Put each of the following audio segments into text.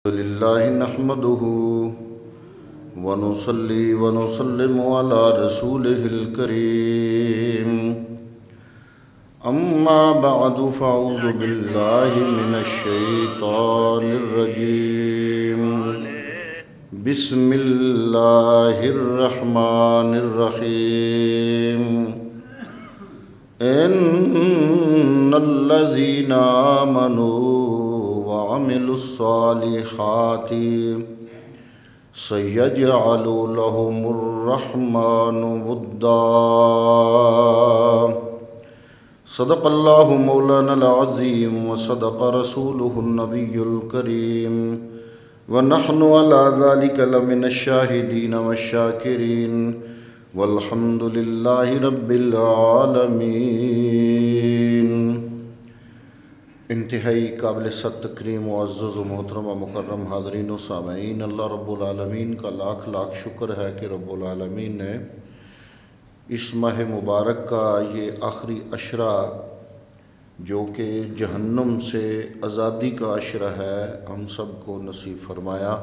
لله نحمده ونصلي ونسلم على رسوله الكريم أما بعد فأعوذ بالله من الشيطان الرجيم بسم الله الرحمن الرحيم إن الذين آمنوا وعملوا الصالحات سيجعل لهم الرحمن ودا صدق الله مولانا العظيم وصدق رسوله النبي الكريم ونحن على ذلك لمن الشاهدين والشاكرين والحمد لله رب العالمين۔ انتہائی قابل ست تکریم معزز و محترم و مکرم حاضرین و سامعین، اللہ رب العالمین کا لاکھ لاکھ شکر ہے کہ رب العالمین نے اس ماہ مبارک کا یہ آخری عشرہ جو کہ جہنم سے آزادی کا عشرہ ہے ہم سب کو نصیب فرمایا۔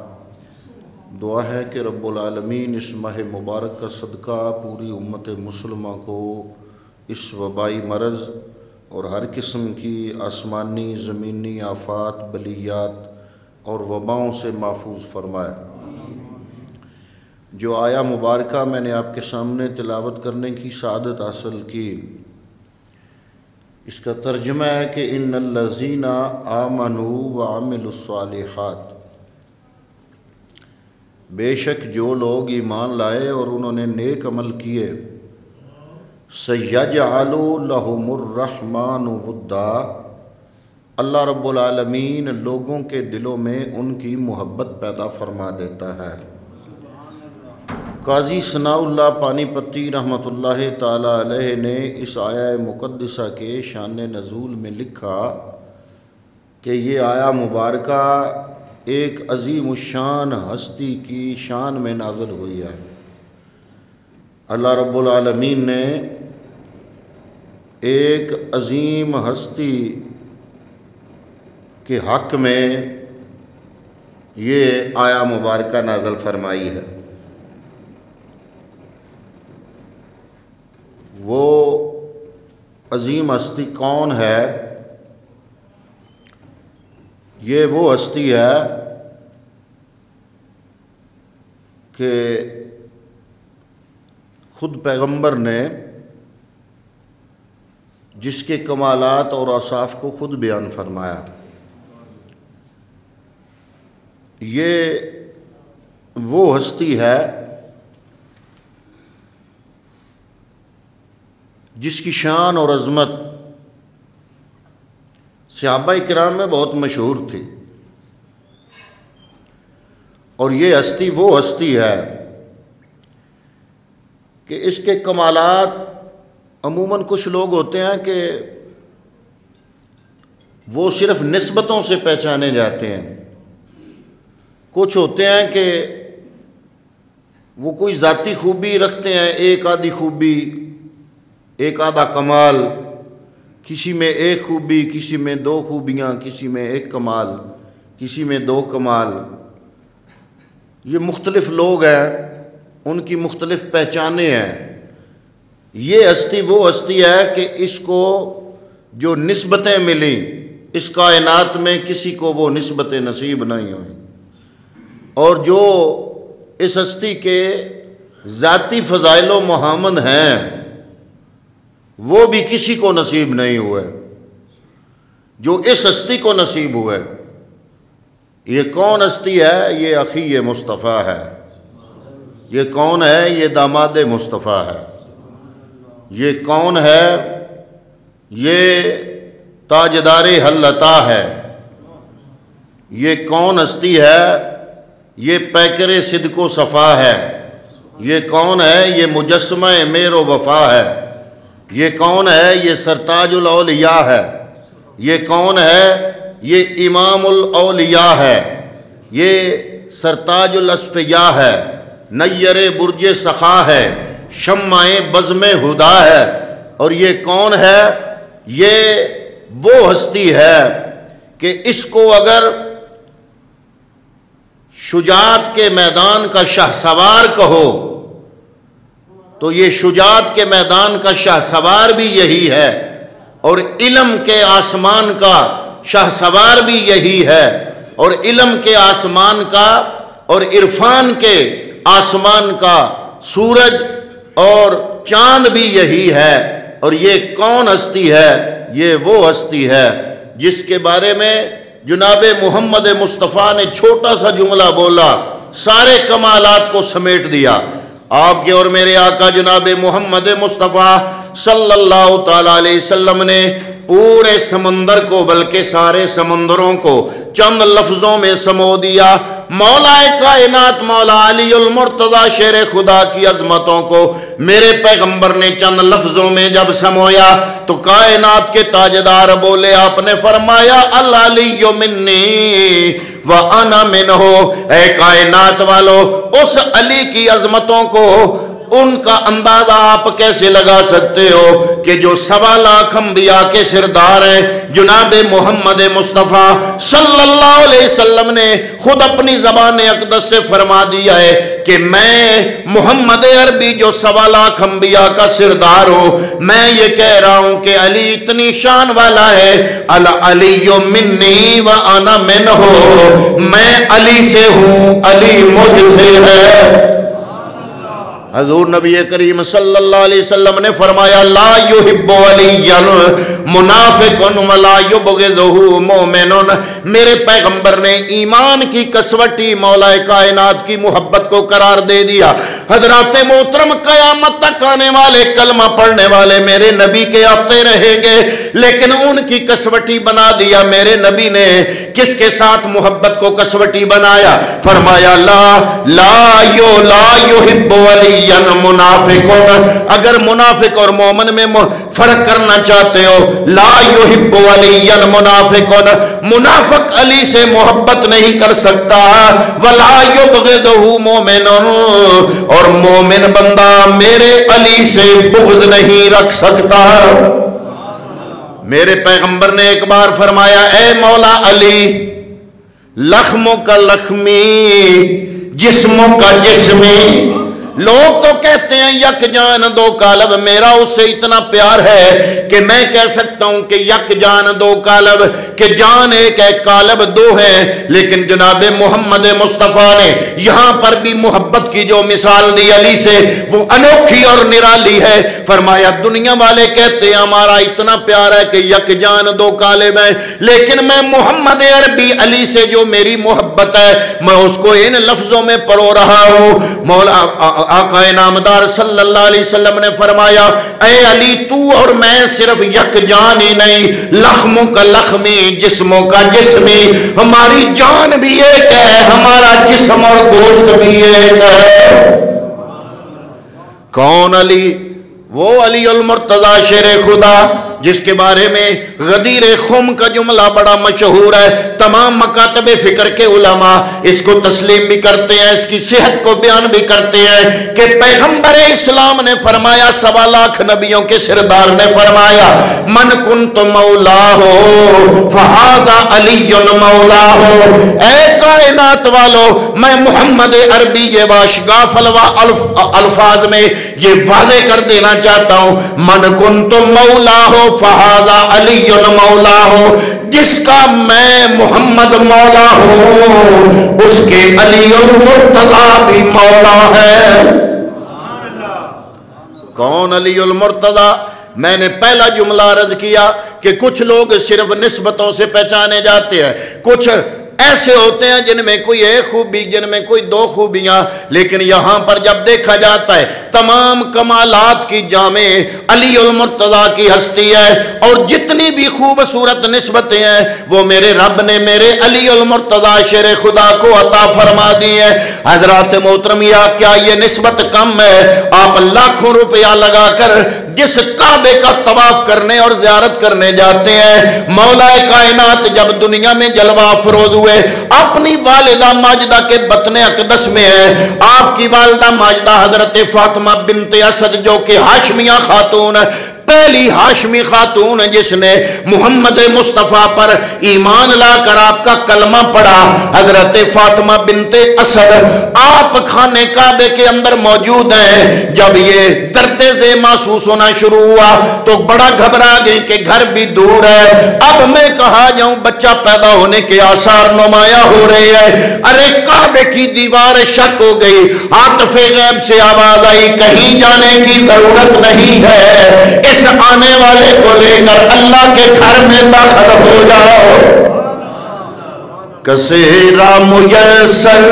دعا ہے کہ رب العالمین اس ماہ مبارک کا صدقہ پوری امت مسلمہ کو اس وبائی مرض اور ہر قسم کی آسمانی زمینی آفات بلیات اور وباؤں سے محفوظ فرمائے۔ جو آیا مبارکہ میں نے آپ کے سامنے تلاوت کرنے کی سعادت حاصل کی، اس کا ترجمہ ہے کہ ان الذین آمنوا وعملوا الصالحات، بے شک جو لوگ ایمان لائے اور انہوں نے نیک عمل کیے، سَيَجْعَلُ لَهُمُ الرَّحْمَنُ وُدًّا، اللہ رب العالمین لوگوں کے دلوں میں ان کی محبت پیدا فرما دیتا ہے۔ قاضی ثناء اللہ پانی پتی رحمۃ اللہ تعالی علیہ نے اس آیہ مقدسہ کے شان نزول میں لکھا کہ یہ آیہ مبارکہ ایک عظیم الشان ہستی کی شان میں نازل ہوئی ہے۔ اللہ رب العالمین نے ایک عظیم ہستی کے حق میں یہ آیہ مبارکہ نازل فرمائی ہے۔ وہ عظیم ہستی کون ہے؟ یہ وہ ہستی ہے کہ خود پیغمبر نے جس کے کمالات اور اوصاف کو خود بیان فرمایا۔ یہ وہ ہستی ہے جس کی شان اور عظمت صحابہ کرام میں بہت مشہور تھی، اور یہ ہستی وہ ہستی ہے کہ اس کے کمالات عموماً کچھ لوگ ہوتے ہیں کہ وہ صرف نسبتوں سے پہچانے جاتے ہیں، کچھ ہوتے ہیں کہ وہ کوئی ذاتی خوبی رکھتے ہیں، ایک آدھی خوبی، ایک آدھا کمال، کسی میں ایک خوبی، کسی میں دو خوبیاں، کسی میں ایک کمال، کسی میں دو کمال۔ یہ مختلف لوگ ہیں، ان کی مختلف پہچانیں ہیں۔ یہ ہستی وہ ہستی ہے کہ اس کو جو نسبتیں ملیں اس کائنات میں کسی کو وہ نسبتیں نصیب نہیں ہوئیں، اور جو اس ہستی کے ذاتی فضائل و محامد ہیں وہ بھی کسی کو نصیب نہیں ہوئے جو اس ہستی کو نصیب ہوئے۔ یہ کون ہستی ہے؟ یہ اخی مصطفیٰ ہے۔ یہ کون ہے؟ یہ داماد مصطفیٰ ہے۔ یہ کون ہے؟ یہ تاجدار حلتا ہے۔ یہ کون ہستی ہے؟ یہ پیکر صدق و صفا ہے۔ یہ کون ہے؟ یہ مجسمہ مہر و وفا ہے۔ یہ کون ہے؟ یہ سرتاج الاولیاء ہے۔ یہ کون ہے؟ یہ امام الاولیاء ہے۔ یہ سرتاج الاصفیاء ہے، نیر برج سخا ہے، شمع بزم ہدا ہے۔ اور یہ کون ہے؟ یہ وہ ہستی ہے کہ اس کو اگر شجاعت کے میدان کا شاہ سوار کہو تو یہ شجاعت کے میدان کا شاہ سوار بھی یہی ہے، اور علم کے آسمان کا شاہ سوار بھی یہی ہے، اور علم کے آسمان کا اور عرفان کے آسمان کا سورج اور چاند بھی یہی ہے۔ اور یہ کون ہستی ہے؟ یہ وہ ہستی ہے جس کے بارے میں جناب محمد مصطفیٰ نے چھوٹا سا جملہ بولا، سارے کمالات کو سمیٹ دیا۔ آپ کے اور میرے آقا جناب محمد مصطفیٰ صلی اللہ تعالیٰ علیہ وسلم نے پورے سمندر کو بلکہ سارے سمندروں کو چند لفظوں میں سمو دیا۔ مولا کائنات مولا علی المرتضی شیر خدا کی عظمتوں کو میرے پیغمبر نے چند لفظوں میں جب سمویا تو کائنات کے تاجدار بولے، آپ نے فرمایا العلی منی وَأَنَا مِنْهُ، اے کائنات والو اس علی کی عظمتوں کو ان کا اندازہ آپ کیسے لگا سکتے ہو کہ جو 1.25 لاکھ انبیاء کے سردار ہیں جناب محمد مصطفیٰ صلی اللہ علیہ وسلم نے خود اپنی زبان اقدس سے فرما دیا ہے کہ میں محمد عربی جو 1.25 لاکھ انبیاء کا سردار ہوں، میں یہ کہہ رہا ہوں کہ علی اتنی شان والا ہے، العلی منی وَأَنَا مِنْهُ، میں علی سے ہوں، علی مجھ سے ہے۔ حضور نبی کریم صلی اللہ علیہ وسلم نے فرمایا لا یحب علیٰ منافق ولا یبغضہ مومن، میرے پیغمبر نے ایمان کی کسوٹی مولا کائنات کی محبت کو قرار دے دیا۔ حضرات محترم قیامت تک آنے والے کلمہ پڑھنے والے میرے نبی کے آتے رہیں گے، لیکن ان کی کسوٹی بنا دیا میرے نبی نے۔ کس کے ساتھ محبت کو کسوٹی بنایا؟ فرمایا لا یحب علی منافقون، اگر منافق اور مومن میں فرق کرنا چاہتے ہو، لا یحب علی منافقون، منافق علی سے محبت نہیں کر سکتا، ولا یبغضہ مومن، اور مومن بندہ میرے علی سے بغض نہیں رکھ سکتا۔ میرے پیغمبر نے ایک بار فرمایا اے مولا علی، لخموں کا لخمی جسموں کا جسمی، لوگ تو کہتے ہیں یک جان دو کالب، میرا اس سے اتنا پیار ہے کہ میں کہہ سکتا ہوں کہ یک جان دو کالب، کہ جان ایک ہے کالب دو ہیں، لیکن جناب محمد مصطفیٰ نے یہاں پر بھی محبت کی جو مثال دی علی سے وہ انوکھی اور نرالی ہے۔ فرمایا دنیا والے کہتے ہیں ہمارا اتنا پیار ہے کہ یک جان دو کالب ہیں، لیکن میں محمد عربی علی سے جو میری محبت ہے میں اس کو ان لفظوں میں پرو رہا ہوں۔ مولا آقا نامدار صلی اللہ علیہ وسلم نے فرمایا اے علی تو اور میں صرف یک جان ہی نہیں، لخموں کا لخمی جسموں کا جسمی، ہماری جان بھی ایک ہے، ہمارا جسم اور گوشت بھی ایک ہے۔ کون علی؟ وہ علی المرتضی شیر خدا جس کے بارے میں غدیر خم کا جملہ بڑا مشہور ہے، تمام مکاتب فکر کے علماء اس کو تسلیم بھی کرتے ہیں، اس کی صحت کو بیان بھی کرتے ہیں کہ پیغمبر اسلام نے فرمایا 1.25 لاکھ نبیوں کے سردار نے فرمایا من کنت مولا ہو فہذا علی مولا ہو، اے کائنات والو میں محمد عربی یہ واشگاف الفاظ میں یہ واضح کر دینا چاہتا ہوں، من کنت مولا ہو فہذا علی مولا ہو، جس کا میں محمد مولا ہوں اس کے علی المرتضی بھی مولا ہے۔ کون علی المرتضی؟ میں نے پہلا جملہ عرض کیا کہ کچھ لوگ صرف نسبتوں سے پہچانے جاتے ہیں، کچھ ایسے ہوتے ہیں جن میں کوئی ایک خوبی، جن میں کوئی دو خوبیاں، لیکن یہاں پر جب دیکھا جاتا ہے تمام کمالات کی جامع علی المرتضی کی ہستی ہے، اور جتنی بھی خوبصورت نسبتیں ہیں وہ میرے رب نے میرے علی المرتضی شیر خدا کو عطا فرما دی ہے۔ حضرات محترمیہ کیا یہ نسبت کم ہے؟ آپ لاکھوں روپیہ لگا کر جس کعبے کا طواف کرنے اور زیارت کرنے جاتے ہیں، مولا کائنات جب دنیا میں جلوہ افروز ہوئے اپنی والدہ ماجدہ کے بطن اقدس میں ہے، آپ کی والدہ ماجدہ حضرت فاطمہ بنت اسد جو کہ ہاشمیہ خاتون پہلی ہاشمی خاتون جس نے محمد مصطفیٰ پر ایمان لا کر آپ کا کلمہ پڑھا، حضرت فاطمہ بنت اسد، آپ خانہ کعبے کے اندر موجود ہیں۔ جب یہ درد ذہ محسوس ہونا شروع ہوا تو بڑا گھبرا گئی کہ گھر بھی دور ہے، اب میں کہاں جاؤں، بچہ پیدا ہونے کے آثار نمایاں ہو رہے ہیں۔ ارے کعبے کی دیوار شک ہو گئی، عاطف غیب سے آواز آئی، کہیں جانے کی ضرورت نہیں ہے، اس آنے والے کو لے کر اللہ کے گھر میں داخل ہو جاؤ۔ کسے را میسر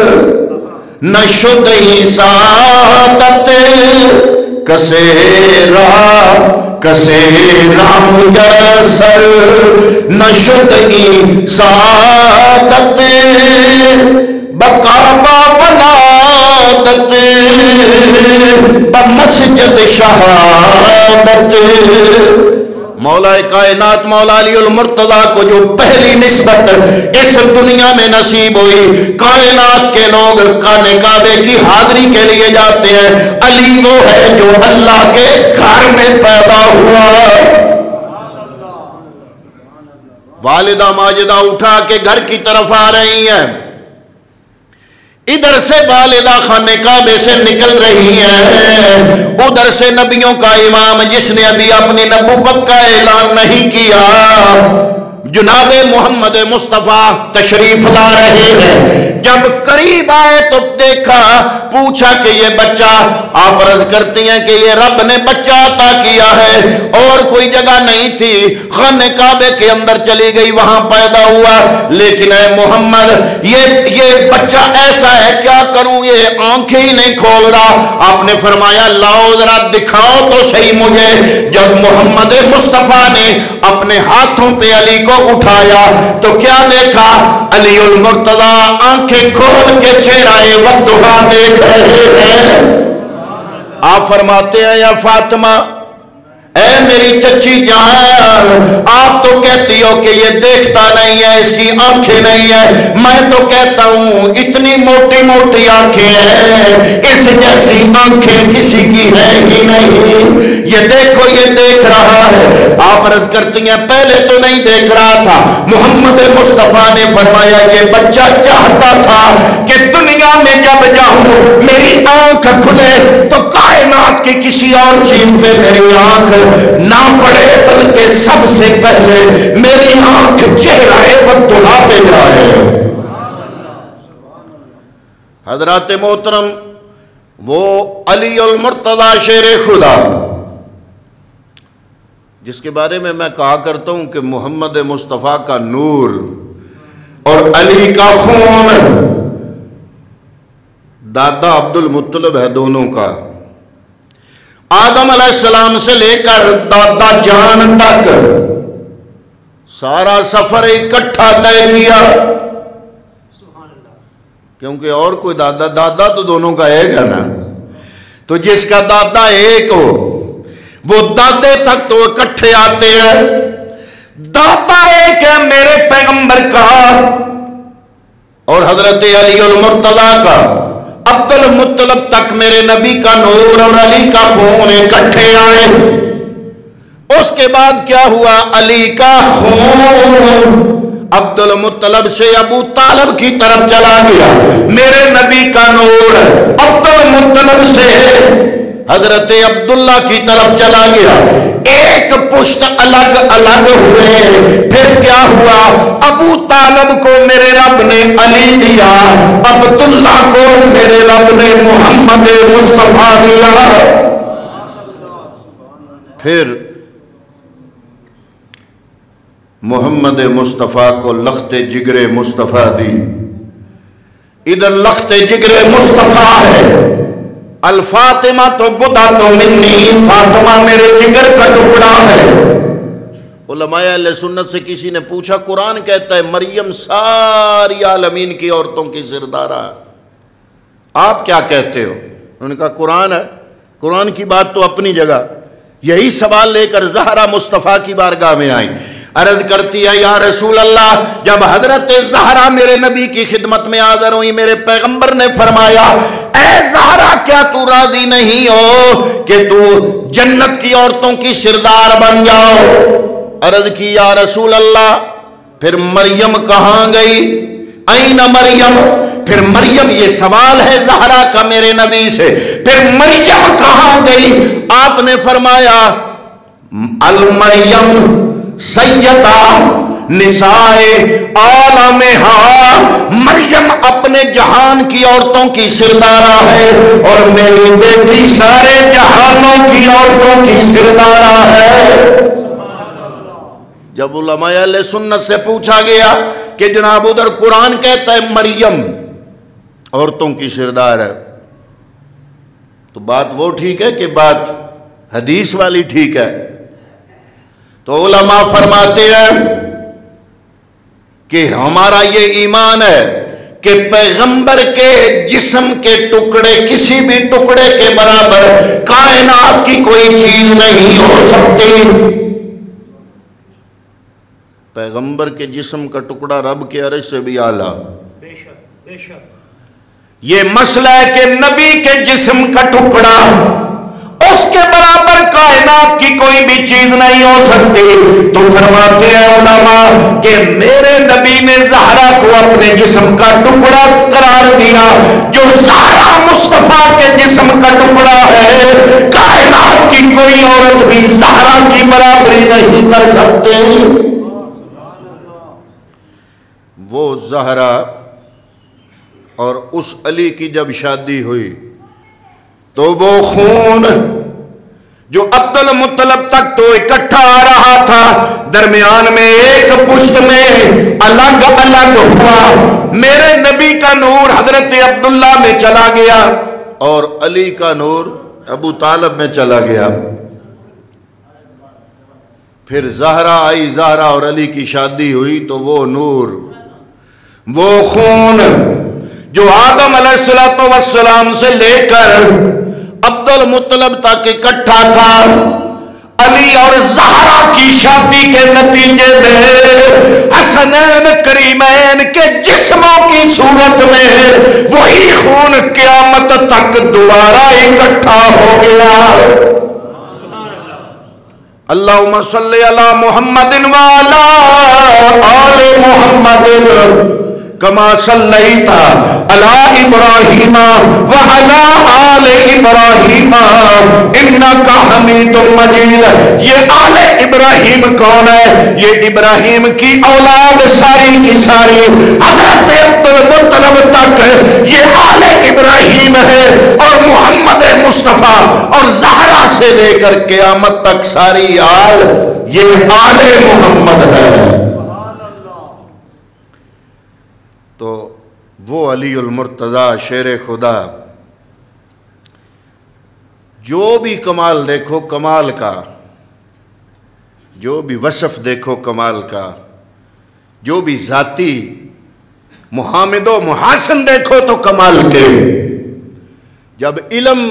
نشد سعادت، کسے را میسر نشد سعادت، بکعبہ ولادت بمسجد شہادت۔ مولا کائنات مولا علی المرتضیٰ کو جو پہلی نسبت اس دنیا میں نصیب ہوئی، کائنات کے لوگ خانہ کعبے کی حاضری کے لیے جاتے ہیں، علی وہ ہے جو اللہ کے گھر میں پیدا ہوا۔ والدہ ماجدہ اٹھا کے گھر کی طرف آ رہی ہیں، ادھر سے والدہ خانہ کعبے سے نکل رہی ہیں، ادھر سے نبیوں کا امام جس نے ابھی اپنی نبوت کا اعلان نہیں کیا، جناب محمد مصطفیٰ تشریف لا رہے ہیں۔ جب قریب آئے تو دیکھا، پوچھا کہ یہ بچہ، آپ عرض کرتی ہیں کہ یہ رب نے بچہ عطا کیا ہے، اور کوئی جگہ نہیں تھی، خانہ کعبے کے اندر چلی گئی، وہاں پیدا ہوا، لیکن اے محمد یہ بچہ ایسا ہے، کیا کروں، یہ آنکھیں ہی نہیں کھول رہا۔ آپ نے فرمایا لاؤ ذرا دکھاؤ تو صحیح مجھے۔ جب محمد مصطفیٰ نے اپنے ہاتھوں پہ علی کو اٹھایا تو کیا دیکھا، علی المرتضیٰ آنکھیں کھول کے چہرہ والضحیٰ دیکھ رہے ہیں۔ آپ فرماتے ہیں یا فاطمہ، اے میری چچی جان، آپ تو کہتی ہو کہ یہ دیکھتا نہیں ہے، اس کی آنکھیں نہیں ہیں، میں تو کہتا ہوں اتنی موٹی موٹی آنکھیں ہیں، اس جیسی آنکھیں کسی کی ہے ہی نہیں۔ یہ دیکھو یہ دیکھ رہا ہے۔ آپ عرض کرتی ہیں پہلے تو نہیں دیکھ رہا تھا۔ محمد مصطفیٰ نے فرمایا یہ بچہ چاہتا تھا کہ دنیا میں جب جاؤں میری آنکھ کھلے تو کائنات کی کسی اور چیز پہ میری آنکھ نہ پڑے، بلکہ سب سے پہلے میری آنکھ چہرہ والضحیٰ پہ جائے۔ حضرات محترم، وہ علی المرتضیٰ شیر خدا جس کے بارے میں کہا کرتا ہوں کہ محمد مصطفیٰ کا نور اور علی کا خون، دادا عبد المطلب ہے دونوں کا، آدم علیہ السلام سے لے کر دادا جان تک سارا سفر اکٹھا طے کیا، کیونکہ اور کوئی دادا تو دونوں کا ایک ہے نا، تو جس کا دادا ایک ہو وہ دادے تک تو اکٹھے آتے ہیں۔ دادا ایک ہے میرے پیغمبر کا اور حضرت علی المرتضیٰ کا، عبد المطلب تک میرے نبی کا نور اور علی کا خون اکٹھے آئے۔ اس کے بعد کیا ہوا، علی کا خون عبد المطلب سے ابو طالب کی طرف چلا گیا، میرے نبی کا نور عبد المطلب سے حضرت عبداللہ کی طرف چلا گیا، ایک پشت الگ الگ ہوئے۔ پھر کیا ہوا، ابو طالب کو میرے رب نے علی دیا، عبداللہ کو میرے رب نے محمد مصطفیٰ دیا۔ پھر محمد مصطفیٰ کو لخت جگر مصطفیٰ دی، ادھر لخت جگر مصطفیٰ ہے، الفاطمہ تو بدا تو منی، فاطمہ میرے جگر کا ٹکڑا ہے۔ علماء اہل سنت سے کسی نے پوچھا، قرآن کہتا ہے مریم ساری عالمین کی عورتوں کی سردارہ ہے، آپ کیا کہتے ہو؟ انہوں نے کہا قرآن ہے، قرآن کی بات تو اپنی جگہ۔ یہی سوال لے کر زہرا مصطفیٰ کی بارگاہ میں آئیں، عرض کرتی ہے یا رسول اللہ، جب حضرت زہرا میرے نبی کی خدمت میں حاضر ہوئی، میرے پیغمبر نے فرمایا اے زہرا کیا تو راضی نہیں ہو کہ تو جنت کی عورتوں کی سردار بن جاؤ؟ عرض کی یا رسول اللہ پھر مریم کہاں گئی؟ این مریم؟ پھر مریم، یہ سوال ہے زہرا کا میرے نبی سے، پھر مریم کہاں گئی؟ آپ نے فرمایا المریم سیدہ نسائے عالمہا، مریم اپنے جہان کی عورتوں کی سردارہ ہے اور میری بیٹی سارے جہانوں کی عورتوں کی سردارہ ہے۔ جب علماء اہل سنت سے پوچھا گیا کہ جناب ادھر قرآن کہتا ہے مریم عورتوں کی سردار ہے، تو بات وہ ٹھیک ہے کہ بات حدیث والی ٹھیک ہے؟ تو علماء فرماتے ہیں کہ ہمارا یہ ایمان ہے کہ پیغمبر کے جسم کے ٹکڑے کسی بھی ٹکڑے کے برابر کائنات کی کوئی چیز نہیں ہو سکتی۔ پیغمبر کے جسم کا ٹکڑا رب کے عرش سے بھی اعلیٰ۔ بے شک بے شک۔ یہ مسئلہ ہے کہ نبی کے جسم کا ٹکڑا اس کے برابر کائنات کی کوئی بھی چیز نہیں ہو سکتی۔ تو فرماتے ہیں علماء کہ میرے نبی نے زہرا کو اپنے جسم کا ٹکڑا قرار دیا، جو زہرا مصطفیٰ کے جسم کا ٹکڑا ہے، کائنات کی کوئی عورت بھی زہرا کی برابری نہیں کر سکتے۔ وہ زہرا اور اس علی کی جب شادی ہوئی تو وہ خون جو عبد المطلب تک تو اکٹھا آ رہا تھا، درمیان میں ایک پشت میں الگ الگ ہوا۔ میرے نبی کا نور حضرت عبداللہ میں چلا گیا اور علی کا نور ابو طالب میں چلا گیا۔ پھر زہرا آئی، زہرا اور علی کی شادی ہوئی تو وہ نور، وہ خون جو آدم علیہ السلام سے لے کر عبد المطلب تک اکٹھا تھا، علی اور زہرا کی شادی کے نتیجے میں حسنین کریمین کے جسموں کی صورت میں وہی خون قیامت تک دوبارہ اکٹھا ہو گیا۔ اللہم صلی علی محمد وعلی آل محمد کما صلیت علی ابراہیم وعلی آل ابراہیم انک حمید مجید۔ یہ آل ابراہیم کون ہے؟ یہ ابراہیم کی اولاد ساری کی ساری حضرت عبد المطلب تک یہ آل ابراہیم ہے، اور محمد مصطفیٰ اور زہرا سے لے کر قیامت تک ساری آل یہ آل محمد ہے۔ تو وہ علی المرتضیٰ شیر خدا، جو بھی کمال دیکھو کمال کا، جو بھی وصف دیکھو کمال کا، جو بھی ذاتی محامد و محاسن دیکھو تو کمال کے۔ جب علم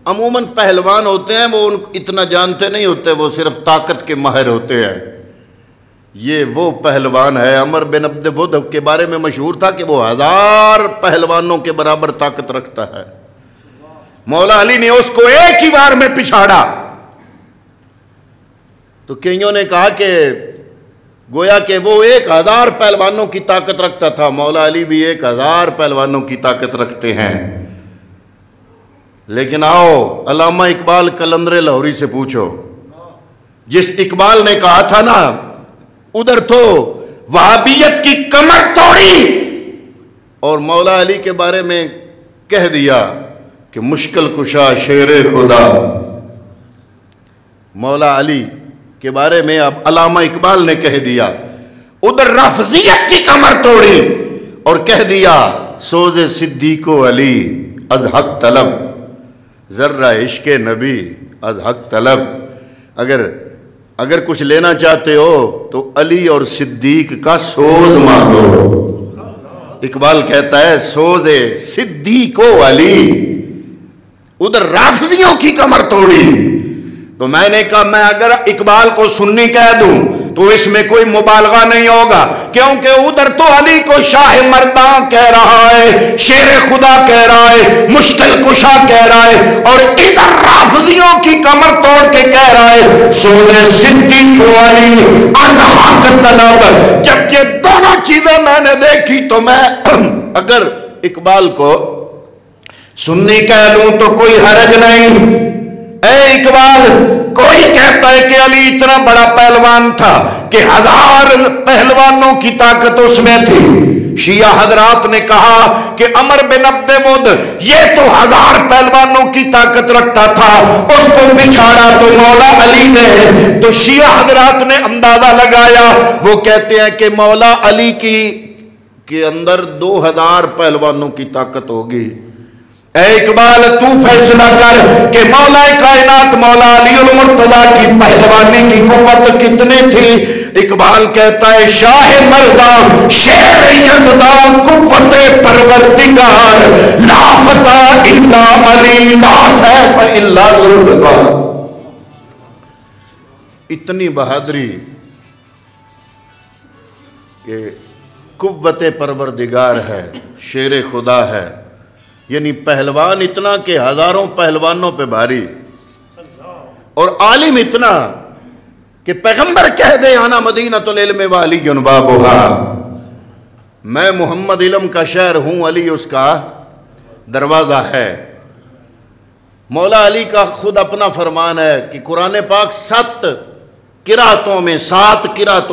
عموماً پہلوان ہوتے ہیں وہ اتنا جانتے نہیں ہوتے، وہ صرف طاقت کے ماہر ہوتے ہیں۔ یہ وہ پہلوان ہے، عمر بن عبد بدھ کے بارے میں مشہور تھا کہ وہ 1000 پہلوانوں کے برابر طاقت رکھتا ہے۔ مولا علی نے اس کو ایک ہی بار میں پچھاڑا تو کئیوں نے کہا کہ گویا کہ وہ 1000 پہلوانوں کی طاقت رکھتا تھا، مولا علی بھی 1000 پہلوانوں کی طاقت رکھتے ہیں۔ لیکن آؤ علامہ اقبال قلندر لاہوری سے پوچھو، جس اقبال نے کہا تھا نا ادھر تو وہابیت کی کمر توڑی اور مولا علی کے بارے میں کہہ دیا کہ مشکل کشا شیر خدا، مولا علی کے بارے میں اب علامہ اقبال نے کہہ دیا، ادھر رافضیت کی کمر توڑی اور کہہ دیا سوز صدیق و علی از حق طلب، ذرہ عشق نبی از حق طلب۔ اگر کچھ لینا چاہتے ہو تو علی اور صدیق کا سوز مانگو۔ اقبال کہتا ہے سوز صدیق و علی، ادھر رافضیوں کی کمر توڑی۔ تو میں نے کہا میں اگر اقبال کو سنی کہہ دوں تو اس میں کوئی مبالغہ نہیں ہوگا، کیونکہ ادھر تو علی کو شاہ مردان کہہ رہا ہے، شیر خدا کہہ رہا ہے، مشکل کشا کہہ رہا ہے، اور ادھر رافضیوں کی کمر توڑ کے کہہ رہا ہے سونے صدیق والی از حق طلب۔ جب یہ دونوں چیزیں میں نے دیکھی تو میں اگر اقبال کو سنی کہہ لوں تو کوئی حرج نہیں۔ اے اقبال، کوئی کہتا ہے کہ علی اتنا بڑا پہلوان تھا کہ 1000 پہلوانوں کی طاقت اس میں تھی، شیعہ حضرات نے کہا کہ عمر بن عبد ود یہ تو 1000 پہلوانوں کی طاقت رکھتا تھا، اس کو پچھاڑا تو مولا علی نے۔ تو شیعہ حضرات نے اندازہ لگایا، وہ کہتے ہیں کہ مولا علی کے اندر 2000 پہلوانوں کی طاقت ہوگی۔ اے اقبال، تو فیصلہ کر کہ مولا کائنات مولا علی المرتضیٰ کی پہلوانی کی قوت کتنی تھی؟ اقبال کہتا ہے شاہ مردان شیر یزدان قوت پروردگار، لا فتح الا علی لا سیف الا ذوالفقار۔ اتنی بہادری کہ قوت پروردگار ہے، شیر خدا ہے، یعنی پہلوان اتنا کہ ہزاروں پہلوانوں پہ بھاری، اور عالم اتنا کہ پیغمبر کہہ دے انا مدینۃ العلم وعلی بابھا، میں محمد علم کا شہر ہوں، علی اس کا دروازہ ہے۔ مولا علی کا خود اپنا فرمان ہے کہ قرآن پاک 7 قراتوں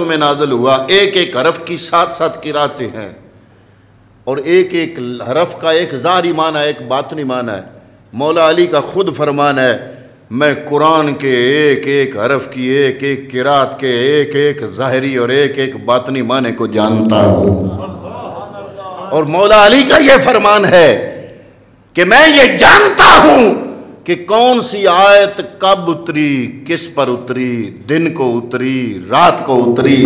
میں نازل ہوا، ایک ایک حرف کی 7 قراتیں ہیں، اور ایک ایک حرف کا ایک ظاہری معنی ہے، ایک باطنی معنی ہے۔ مولا علی کا خود فرمان ہے میں قرآن کے ایک ایک حرف کی ایک ایک قرات کے ایک ایک ظاہری اور ایک ایک باطنی معنی کو جانتا ہوں۔ اور مولا علی کا یہ فرمان ہے کہ میں یہ جانتا ہوں کہ کون سی آیت کب اتری، کس پر اتری، دن کو اتری، رات کو اتری،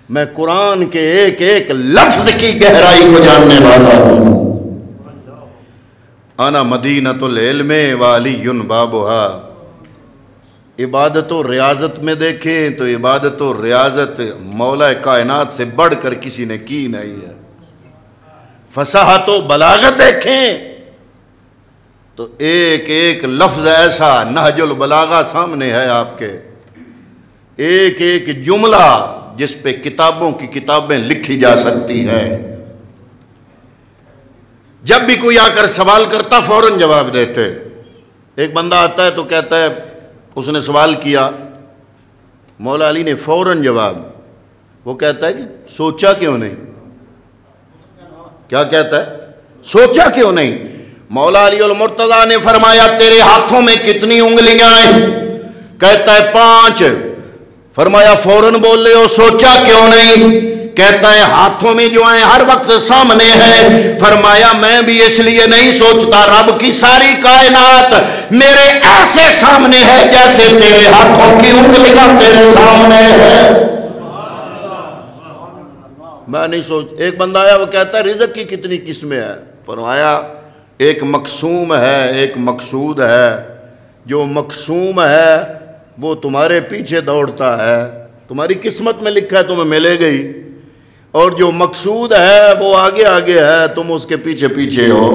میں قرآن کے ایک ایک لفظ کی گہرائی کو جاننے والا ہوں۔ انا مدینۃ العلم وعلی بابھا۔ عبادت و ریاضت میں دیکھیں تو عبادت و ریاضت مولا کائنات سے بڑھ کر کسی نے کی نہیں ہے۔ فصاحت و بلاغت دیکھیں تو ایک ایک لفظ ایسا، نہج البلاغہ سامنے ہے آپ کے، ایک ایک جملہ جس پہ کتابوں کی کتابیں لکھی جا سکتی ہیں۔ جب بھی کوئی آ کر سوال کرتا فوراً جواب دیتے۔ ایک بندہ آتا ہے تو کہتا ہے اس نے سوال کیا، مولا علی نے فوراً جواب، وہ کہتا ہے کہ سوچا کیوں نہیں؟ کیا کہتا ہے؟ سوچا کیوں نہیں؟ مولا علی المرتضیٰ نے فرمایا تیرے ہاتھوں میں کتنی انگلیاں ہیں؟ کہتا ہے 5۔ فرمایا فوراً بول رہے ہو، سوچا کیوں نہیں؟ کہتا ہے ہاتھوں میں جو ہیں ہر وقت سامنے ہے۔ فرمایا میں بھی اس لیے نہیں سوچتا، رب کی ساری کائنات میرے ایسے سامنے ہے جیسے تیرے ہاتھوں کی انگلیاں تیرے سامنے ہے۔ میں نہیں سوچ۔ ایک بندہ آیا وہ کہتا ہے رزق کی کتنی قسمیں ہیں؟ فرمایا ایک مقسوم ہے، ایک مقصود ہے۔ جو مقسوم ہے وہ تمہارے پیچھے دوڑتا ہے، تمہاری قسمت میں لکھا ہے تمہیں ملے گئی، اور جو مقصود ہے وہ آگے آگے ہے، تم اس کے پیچھے پیچھے ہو۔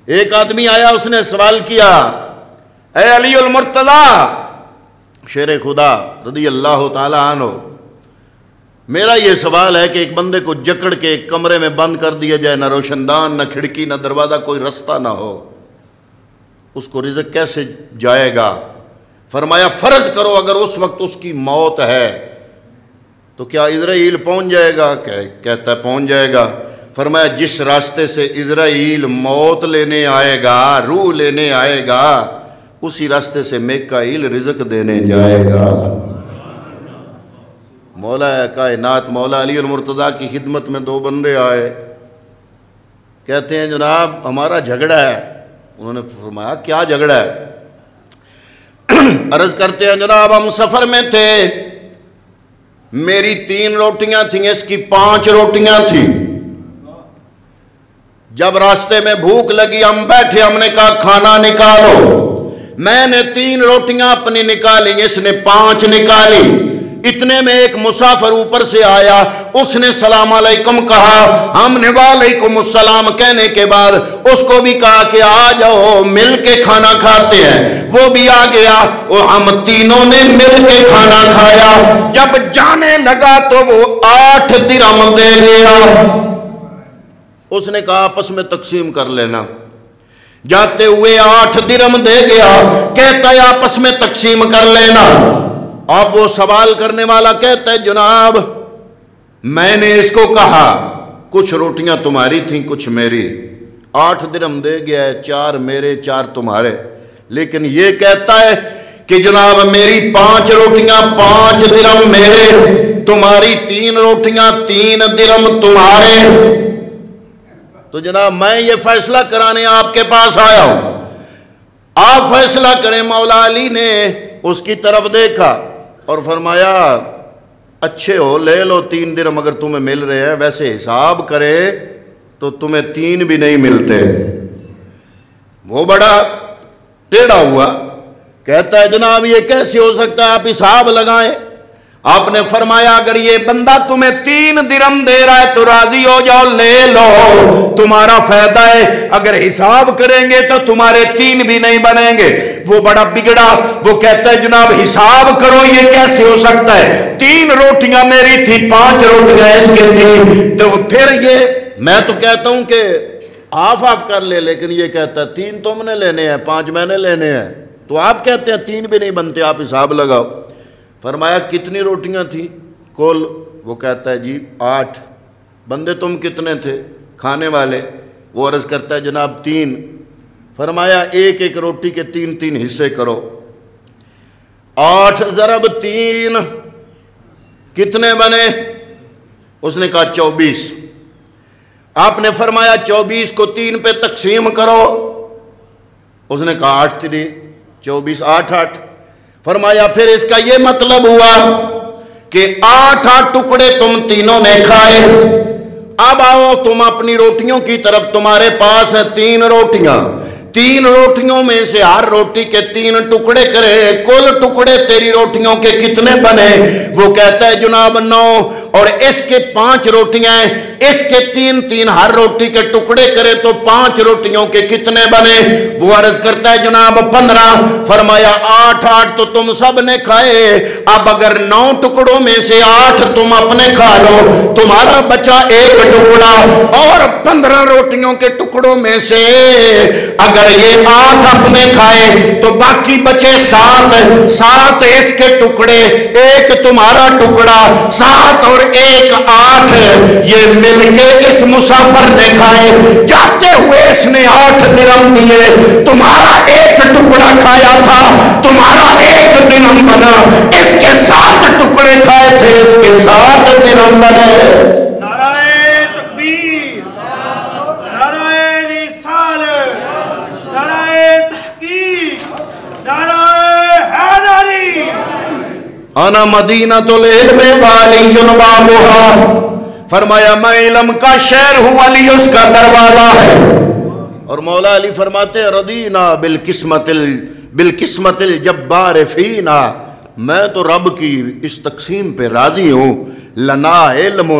ایک آدمی آیا، اس نے سوال کیا اے علی المرتضیٰ شیر خدا رضی اللہ تعالی عنہ، میرا یہ سوال ہے کہ ایک بندے کو جکڑ کے ایک کمرے میں بند کر دیا جائے، نہ روشن دان، نہ کھڑکی، نہ دروازہ، کوئی رستہ نہ ہو، اس کو رزق کیسے جائے گا؟ فرمایا فرض کرو اگر اس وقت اس کی موت ہے تو کیا اسرائیل پہنچ جائے گا؟ کہتا ہے پہنچ جائے گا۔ فرمایا جس راستے سے اسرائیل موت لینے آئے گا، روح لینے آئے گا، اسی راستے سے میکائیل رزق دینے جائے گا۔ مولا کائنات مولا علی المرتضیٰ کی خدمت میں 2 بندے آئے، کہتے ہیں جناب ہمارا جھگڑا ہے۔ انہوں نے فرمایا کیا جھگڑا ہے؟ عرض کرتے ہیں جناب ہم سفر میں تھے، میری 3 روٹیاں تھیں، اس کی 5 روٹیاں تھیں۔ جب راستے میں بھوک لگی ہم بیٹھے، ہم نے کہا کھانا نکالو۔ میں نے 3 روٹیاں اپنی نکالی، اس نے 5 نکالی۔ اتنے میں ایک مسافر اوپر سے آیا، اس نے سلام علیکم کہا، ہم نے وعلیکم السلام کہنے کے بعد اس کو بھی کہا کہ آ جاؤ مل کے کھانا کھاتے ہیں، وہ بھی آ گیا اور ہم تینوں نے مل کے کھانا کھایا۔ جب جانے لگا تو وہ 8 درہم دے گیا۔ اس نے کہا آپس میں تقسیم کر لینا، جاتے ہوئے 8 درہم دے گیا، کہتا ہے آپس میں تقسیم کر لینا۔ اب وہ سوال کرنے والا کہتا ہے جناب میں نے اس کو کہا کچھ روٹیاں تمہاری تھیں کچھ میری، 8 درہم دے گیا ہے، 4 میرے 4 تمہارے، لیکن یہ کہتا ہے کہ جناب میری 5 روٹیاں 5 درہم میرے، تمہاری 3 روٹیاں 3 درہم تمہارے۔ تو جناب میں یہ فیصلہ کرانے آپ کے پاس آیا ہوں، آپ فیصلہ کریں۔ مولا علی نے اس کی طرف دیکھا اور فرمایا اچھے ہو لے لو 3 درہم اگر تمہیں مل رہے ہیں، ویسے حساب کرے تو تمہیں 3 بھی نہیں ملتے۔ وہ بڑا ٹیڑھا ہوا، کہتا ہے جناب یہ کیسے ہو سکتا ہے، آپ حساب لگائیں۔ آپ نے فرمایا اگر یہ بندہ تمہیں 3 درہم دے رہا ہے تو راضی ہو جاؤ لے لو، تمہارا فائدہ ہے، اگر حساب کریں گے تو تمہارے 3 بھی نہیں بنیں گے۔ وہ بڑا بگڑا، وہ کہتا ہے جناب حساب کرو یہ کیسے ہو سکتا ہے، 3 روٹیاں میری تھی 5 روٹیاں اس کی تھی، تو پھر یہ میں تو کہتا ہوں کہ آف کر لے، لیکن یہ کہتا ہے 3 تم نے لینے ہیں 5 میں نے لینے ہیں، تو آپ کہتے ہیں 3 بھی نہیں بنتے، آپ حساب لگاؤ۔ فرمایا کتنی روٹیاں تھیں کل؟ وہ کہتا ہے جی 8۔ بندے تم کتنے تھے کھانے والے؟ وہ عرض کرتا ہے جناب 3۔ فرمایا ایک ایک روٹی کے 3 حصے کرو، 8 ضرب 3 کتنے بنے؟ اس نے کہا 24۔ آپ نے فرمایا 24 کو 3 پہ تقسیم کرو، اس نے کہا 8 3 24 8 8۔ فرمایا پھر اس کا یہ مطلب ہوا کہ 8 ٹکڑے تم تینوں نے کھائے، اب آؤ تم اپنی روٹیوں کی طرف، تمہارے پاس ہے 3 روٹیاں، 3 روٹیوں میں سے ہر روٹی کے 3 ٹکڑے کرے، کل ٹکڑے تیری روٹیوں کے کتنے بنے؟ وہ کہتا ہے جناب 9، اور اس کے 5 روٹیاں ہیں، اس کے 3 ہر روٹی کے ٹکڑے کرے تو 5 روٹیوں کے کتنے بنے؟ وہ عرض کرتا ہے جناب 15۔ فرمایا 8 تو تم سب نے کھائے، اب اگر 9 ٹکڑوں میں سے 8 تم اپنے کھا لو، تمہارا بچا 1 ٹکڑا، اور 15 روٹیوں کے ٹکڑوں میں سے اگر یہ 8 اپنے کھائے تو باقی بچے 7 اس کے ٹکڑے، 1 تمہارا ٹکڑا، 7 اور 1 8، یہ مل کے اس مسافر نے کھائے۔ جاتے ہوئے اس نے 8 درہم دیے، تمہارا 1 ٹکڑا کھایا تھا، تمہارا 1 درہم بنا، اس کے 7 ٹکڑے کھائے تھے، اس کے 7 درہم بنے۔ نعرہ تکبیر، نعرہ رسالت، نعرہ تحقیق، نعرہ حیدری۔ انا مدینۃ العلم وعلی بابھا، فرمایا میں علم کا شہر ہوں، علی اس کا دروازہ ہے۔ اور مولا علی فرماتے ہیں رضینا بالقسمت الجبار فینا، میں تو رب کی اس تقسیم پہ راضی ہوں۔ لنا علم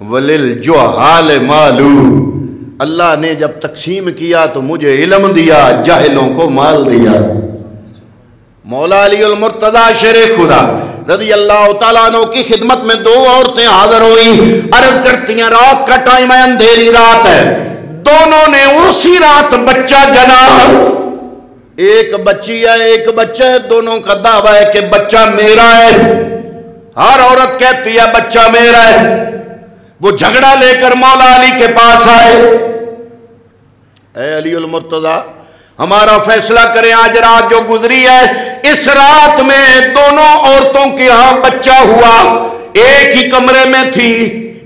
وللجہال مالو، اللہ نے جب تقسیم کیا تو مجھے علم دیا، جاہلوں کو مال دیا۔ مولا علی المرتضی شیر خدا رضی اللہ تعالیٰ عنہ کی خدمت میں 2 عورتیں حاضر ہوئی، عرض کرتی ہیں رات کا ٹائم ہے، اندھیری رات ہے، دونوں نے اسی رات بچہ جنا، ایک بچی ہے ایک بچہ ہے، دونوں کا دعویٰ ہے کہ بچہ میرا ہے، ہر عورت کہتی ہے بچہ میرا ہے۔ وہ جھگڑا لے کر مولا علی کے پاس آئے، اے علی المرتضی ہمارا فیصلہ کریں، آج رات جو گزری ہے اس رات میں دونوں عورتوں کے ہاں بچہ ہوا، ایک ہی کمرے میں تھی،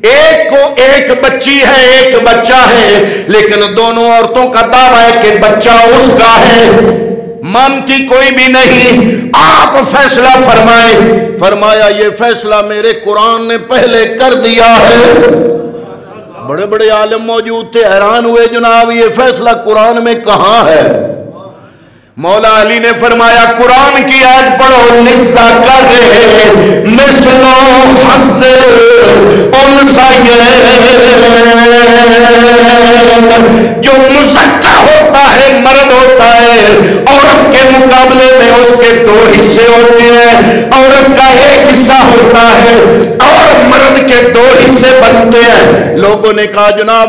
ایک کو ایک بچی ہے ایک بچہ ہے، لیکن دونوں عورتوں کا دعویٰ ہے کہ بچہ اس کا ہے، مانتی کوئی بھی نہیں، آپ فیصلہ فرمائیں۔ فرمایا یہ فیصلہ میرے قرآن نے پہلے کر دیا ہے۔ بڑے بڑے عالم موجود تھے، حیران ہوئے جناب یہ فیصلہ قرآن میں کہاں ہے؟ مولا علی نے فرمایا قرآن کی آیت پڑھو لذا کر مثل حظ انثیین، جو مذکر ہوتا ہے مرد ہوتا ہے عورت کے مقابلے میں اس کے دو حصے ہوتے ہیں، عورت کا ایک حصہ ہوتا ہے اور مرد کے دو حصے بنتے ہیں۔ لوگوں نے کہا جناب